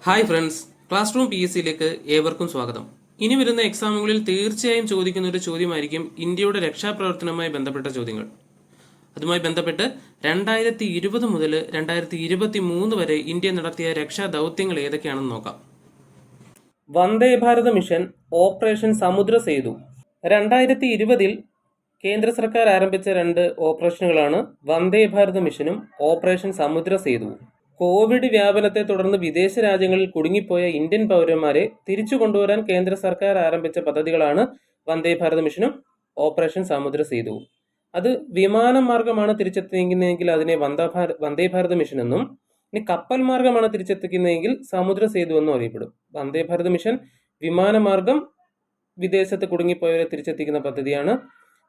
Hi friends, class room P S സിയിലേക്ക് ഏവർക്കും സ്വാഗതം. ഇനി വരുന്ന എക്സാമുകളിൽ തീർച്ചയായും ചോദിക്കുന്ന ഒരു ചോദ്യമായിരിക്കും ഇന്ത്യയുടെ രക്ഷാപ്രവർത്തനവുമായി ബന്ധപ്പെട്ട ചോദ്യങ്ങൾ. അതുമായി ബന്ധപ്പെട്ട് 2020 മുതൽ 2023 വരെ ഇന്ത്യ നടത്തിയ രക്ഷാ ദൗത്യങ്ങൾ ഏതൊക്കെയാണെന്ന് നോക്കാം. വന്ദേ ഭാരത് മിഷൻ, ഓപ്പറേഷൻ സമുദ്ര സേതു. 2020 കേന്ദ്ര സർക്കാർ ആരംഭിച്ച 2 ഓപ്പറേഷനുകളാണ് വന്ദേ ഭാരത് മിഷനും ഓപ്പറേഷൻ സമുദ്ര സേതുവും. കോവിഡ് വ്യാപനത്തെ തുടർന്ന് വിദേശ രാജ്യങ്ങളിൽ കുടുങ്ങിപ്പോയ ഇന്ത്യൻ പൗരന്മാരെ തിരിച്ചു കൊണ്ടുവരാൻ കേന്ദ്ര സർക്കാർ ആരംഭിച്ച പദ്ധതികളാണ് വന്ദേ ഭാരത് മിഷനും ഓപ്പറേഷൻ സമുദ്ര സേതുവും. അത് വിമാനമാർഗമാണ് തിരിച്ചെത്തിക്കുന്നതെങ്കിൽ അതിനെ വന്ദേ ഭാരത് മിഷൻ എന്നും, ഇനി കപ്പൽ മാർഗമാണ് തിരിച്ചെത്തിക്കുന്നതെങ്കിൽ സമുദ്ര സേതു എന്നും അറിയപ്പെടും. വന്ദേ ഭാരത് മിഷൻ വിമാനമാർഗം വിദേശത്ത് കുടുങ്ങിപ്പോയവരെ തിരിച്ചെത്തിക്കുന്ന പദ്ധതിയാണ്.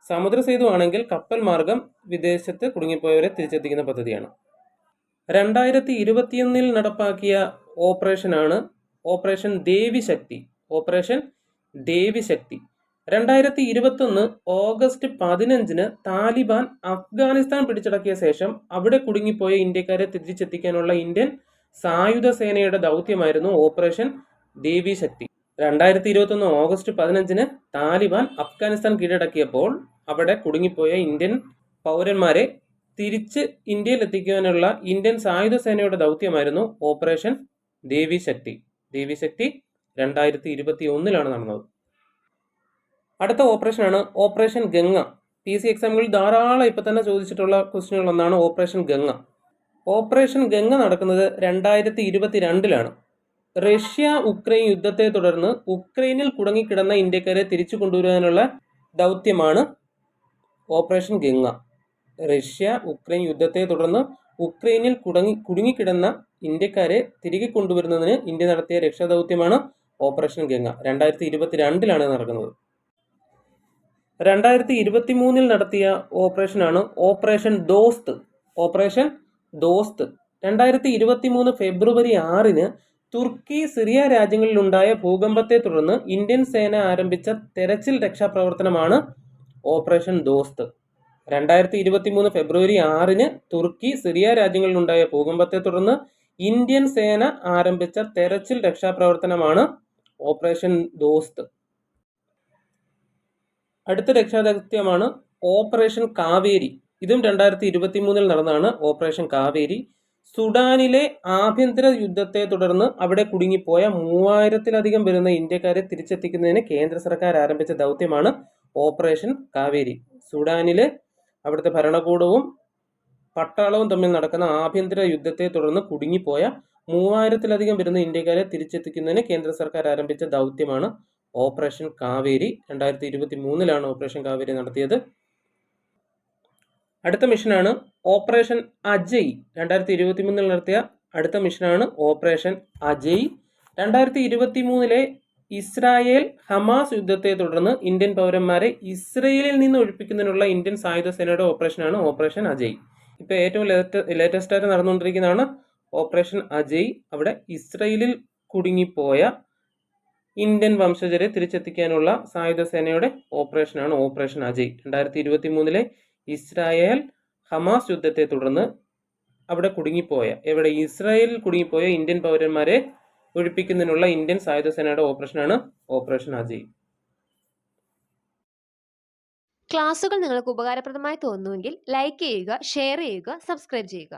സമുദ്ര സേതു ആണെങ്കിൽ കപ്പൽ മാർഗം വിദേശത്ത് കുടുങ്ങിപ്പോയവരെ തിരിച്ചെത്തിക്കുന്ന പദ്ധതിയാണ്. 2021 നടപ്പാക്കിയ ഓപ്പറേഷനാണ് ഓപ്പറേഷൻ ദേവി ശക്തി. ഓപ്പറേഷൻ ദേവി ശക്തി 2021 ഓഗസ്റ്റ് 15 താലിബാൻ അഫ്ഗാനിസ്ഥാൻ പിടിച്ചടക്കിയ ശേഷം അവിടെ കുടുങ്ങിപ്പോയ ഇന്ത്യക്കാരെ തിരിച്ചെത്തിക്കാനുള്ള ഇന്ത്യൻ സായുധ സേനയുടെ ദൗത്യമായിരുന്നു ഓപ്പറേഷൻ ദേവി ശക്തി. 2021 ഓഗസ്റ്റ് 15 താലിബാൻ അഫ്ഗാനിസ്ഥാൻ കീഴടക്കിയപ്പോൾ അവിടെ കുടുങ്ങിപ്പോയ ഇന്ത്യൻ പൗരന്മാരെ തിരിച്ച് ഇന്ത്യയിൽ എത്തിക്കാനുള്ള ഇന്ത്യൻ സായുധ സേനയുടെ ദൗത്യമായിരുന്നു ഓപ്പറേഷൻ ദേവി ശക്തി. ദേവി ശക്തി 2021 നടന്നത്. അടുത്ത ഓപ്പറേഷനാണ് ഓപ്പറേഷൻ ഗംഗ. PSC എക്സാമുകളിൽ ധാരാളം ഇപ്പം തന്നെ ചോദിച്ചിട്ടുള്ള ക്വസ്റ്റ്യനുകളൊന്നാണ് ഓപ്പറേഷൻ ഗംഗ. ഓപ്പറേഷൻ ഗംഗ നടക്കുന്നത് 2022 റഷ്യ ഉക്രൈൻ യുദ്ധത്തെ തുടർന്ന് ഉക്രൈനിൽ കുടുങ്ങിക്കിടന്ന ഇന്ത്യക്കാരെ തിരിച്ചു കൊണ്ടുവരാനുള്ള ദൗത്യമാണ് ഓപ്പറേഷൻ ഗംഗ. റഷ്യ ഉക്രൈൻ യുദ്ധത്തെ തുടർന്ന് ഉക്രൈനിൽ കുടുങ്ങിക്കിടന്ന ഇന്ത്യക്കാരെ തിരികെ കൊണ്ടുവരുന്നതിന് ഇന്ത്യ നടത്തിയ രക്ഷാദൗത്യമാണ് ഓപ്പറേഷൻ ഗംഗ. 2022 നടക്കുന്നത്. 2023 നടത്തിയ ഓപ്പറേഷനാണ് ഓപ്പറേഷൻ ദോസ്ത്. ഓപ്പറേഷൻ ദോസ്ത് 2023 ഫെബ്രുവരി 6 തുർക്കി, സിറിയ രാജ്യങ്ങളിലുണ്ടായ ഭൂകമ്പത്തെ തുടർന്ന് ഇന്ത്യൻ സേന ആരംഭിച്ച തെരച്ചിൽ രക്ഷാപ്രവർത്തനമാണ് ഓപ്പറേഷൻ ദോസ്ത്. 2023 ഫെബ്രുവരി 6 തുർക്കി, സിറിയ രാജ്യങ്ങളിലുണ്ടായ ഭൂകമ്പത്തെ തുടർന്ന് ഇന്ത്യൻ സേന ആരംഭിച്ച തെരച്ചിൽ രക്ഷാപ്രവർത്തനമാണ് ഓപ്പറേഷൻ ദോസ്ത്. അടുത്ത രക്ഷാദൗത്യമാണ് ഓപ്പറേഷൻ കാവേരി. ഇതും 2023 നടന്നതാണ് ഓപ്പറേഷൻ കാവേരി. സുഡാനിലെ ആഭ്യന്തര യുദ്ധത്തെ തുടർന്ന് അവിടെ കുടുങ്ങിപ്പോയ 3000-ലധികം വരുന്ന ഇന്ത്യക്കാരെ തിരിച്ചെത്തിക്കുന്നതിന് കേന്ദ്ര സർക്കാർ ആരംഭിച്ച ദൗത്യമാണ് ഓപ്പറേഷൻ കാവേരി. സുഡാനിലെ അവിടുത്തെ ഭരണകൂടവും പട്ടാളവും തമ്മിൽ നടക്കുന്ന ആഭ്യന്തര യുദ്ധത്തെ തുടർന്ന് കുടുങ്ങിപ്പോയ 3000-ലധികം വരുന്ന ഇന്ത്യക്കാരെ തിരിച്ചെത്തിക്കുന്നതിന് കേന്ദ്ര സർക്കാർ ആരംഭിച്ച ദൗത്യമാണ് ഓപ്പറേഷൻ കാവേരി. 2023 ഓപ്പറേഷൻ കാവേരി നടത്തിയത്. അടുത്ത മിഷനാണ് ഓപ്പറേഷൻ അജയ്. 2023 നടത്തിയ അടുത്ത മിഷനാണ് ഓപ്പറേഷൻ അജയ്. 2023 ഇസ്രായേൽ ഹമാസ് യുദ്ധത്തെ തുടർന്ന് ഇന്ത്യൻ പൗരന്മാരെ ഇസ്രയേലിൽ നിന്ന് ഒഴിപ്പിക്കുന്നതിനുള്ള ഇന്ത്യൻ സായുധ സേനയുടെ ഓപ്പറേഷനാണ് ഓപ്പറേഷൻ അജയ്. ഇപ്പോൾ ഏറ്റവും ലേറ്റസ്റ്റ് ആയിട്ട് നടന്നുകൊണ്ടിരിക്കുന്നതാണ് ഓപ്പറേഷൻ അജയ്. അവിടെ ഇസ്രയേലിൽ കുടുങ്ങിപ്പോയ ഇന്ത്യൻ വംശജരെ തിരിച്ചെത്തിക്കാനുള്ള സായുധ സേനയുടെ ഓപ്പറേഷനാണ് ഓപ്പറേഷൻ അജയ്. 2023 ഇസ്രായേൽ ഹമാസ് യുദ്ധത്തെ തുടർന്ന് അവിടെ ഇസ്രായേലിൽ കുടുങ്ങിപ്പോയ ഇന്ത്യൻ പൗരന്മാരെ ഒഴിപ്പിക്കുന്നതിനുള്ള ഇന്ത്യൻ സായുധ സേനയുടെ ഓപ്പറേഷനാണ് ഓപ്പറേഷൻ അജയ്. ക്ലാസുകൾ നിങ്ങൾക്ക് ഉപകാരപ്രദമായി തോന്നുന്നുവെങ്കിൽ ലൈക്ക് ചെയ്യുക, ഷെയർ ചെയ്യുക, സബ്സ്ക്രൈബ് ചെയ്യുക.